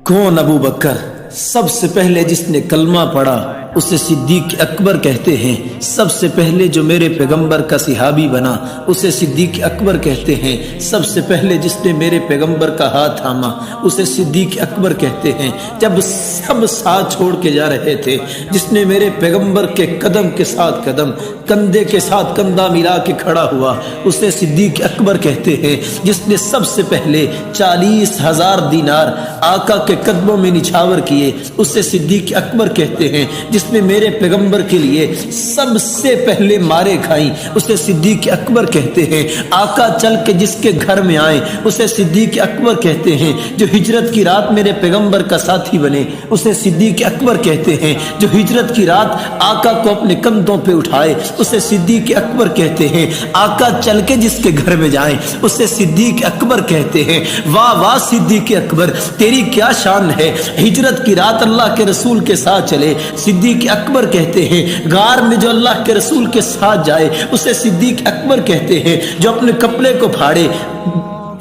کون ابو بکر؟ सबसे पहले जिसने कलमा पढ़ा उसे सिद्दीक अकबर कहते हैं। सबसे पहले जो मेरे पैगंबर का सिहाबी बना उसे सिद्दीक अकबर कहते हैं। सबसे पहले जिसने मेरे पैगंबर का हाथ थामा उसे सिद्दीक अकबर कहते हैं। जब सब साथ छोड़ के जा रहे थे, जिसने मेरे पैगंबर के कदम के साथ कदम, कंधे के साथ कंधा मिला के खड़ा हुआ उसे सिद्दीक अकबर कहते हैं। जिसने सबसे पहले 40,000 दीनार आका के कदमों में निछावर किए उसे सिद्दीक अकबर कहते हैं। जिसने मेरे पैगंबर के लिए सबसे पहले मारे खाई उसे सिद्दीक अकबर कहते हैं। आका चल के जिसके घर में आए उसे सिद्दीक अकबर कहते हैं। जो हिजरत की रात मेरे पैगंबर का साथी बने उसे सिद्दीक अकबर कहते हैं। जो हिजरत की रात आका को अपने कंधों पे उठाए उसे सिद्दीक अकबर कहते हैं। आका चल के जिसके घर में जाए उसे सिद्दीक अकबर कहते हैं। वाह वाह सिद्दीक अकबर, तेरी क्या शान है। हिजरत की रात अल्लाह के रसूल के साथ चले सिद्दीक अकबर कहते हैं। गार में जो अल्लाह के रसूल के साथ जाए उसे सिद्दीक अकबर कहते हैं। जो अपने कपड़े को फाड़े,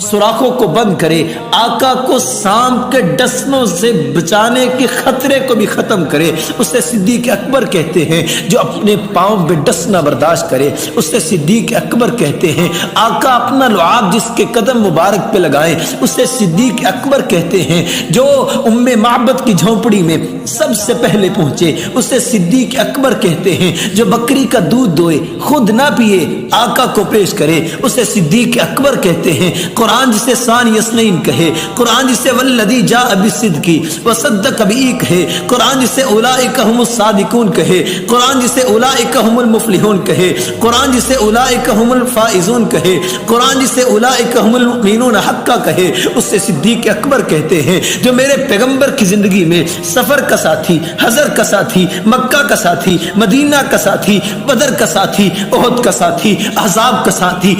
सुराखों को बंद करे, आका को शाम के डसनों से बचाने के खतरे को भी खत्म करे उसे सिद्दीक अकबर कहते हैं। जो अपने पांव पे डसना बर्दाश्त करे उसे सिद्दीक अकबर कहते हैं। आका अपना लुआब जिसके कदम मुबारक पे लगाए उसे सिद्दीक अकबर कहते हैं। जो उम्मे माबद की झोंपड़ी में सबसे पहले पहुंचे उसे सिद्दीक अकबर कहते हैं। जो बकरी का दूध दोए खुद ना पिए आका को पेश करे उसे सिद्दीक अकबर कहते हैं। कुरान जिसे सान यसनैन कहे, कुरान जिसे वल्लदी जा बिस्सिद्की वसद्दक बिही कहे, कुरान जिसे उलाइका हुमुस सादिकून कहे, कुरान जिसे उलाइका हुमुल मुफलिहून कहे, कुरान जिसे उलाइका हुमुल फाइजून कहे, कुरान जिसे उलाइका हुमुल मुमिनून हक्का कहे उससे सिद्दीक अकबर कहते हैं। जो मेरे पैगंबर की जिंदगी में सफर का साथी, हजर का साथी, मक्का का साथी, मदीना का साथी, बदर का साथी, ओहद का साथी, अहज़ाब का साथी,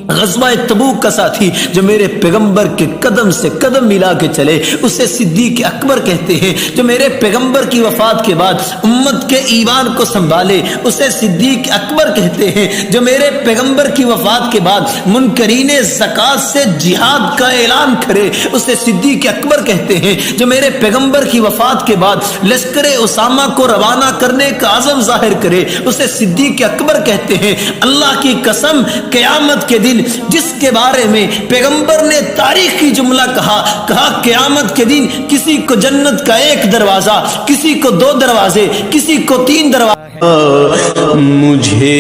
ग़ज़वा तबूक का साथी, जो मेरे पैगंबर के कदम से कदम मिला के चले उसे सिद्दीक अकबर कहते हैं। जो मेरे पैगंबर की वफात के बाद उम्मत के ईमान को संभाले उसे सिद्दीक अकबर कहते हैं। जो मेरे पैगंबर की वफात के बाद मुनकरीने ज़कात से जिहाद का ऐलान करे उसे सिद्दीक अकबर कहते हैं। जो मेरे पैगंबर की वफात के बाद लश्कर उसामा को रवाना करने का आज़म जाहिर करे उसे सिद्दीक अकबर कहते हैं। अल्लाह की कसम, क़यामत के दिन जिसके बारे में पैगंबर ने तारीखी जुमला कहा क़यामत के दिन किसी को जन्नत का एक दरवाजा, किसी को 2 दरवाजे, किसी को 3 दरवाजे। मुझे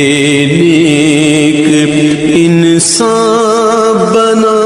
नेक इंसान बना।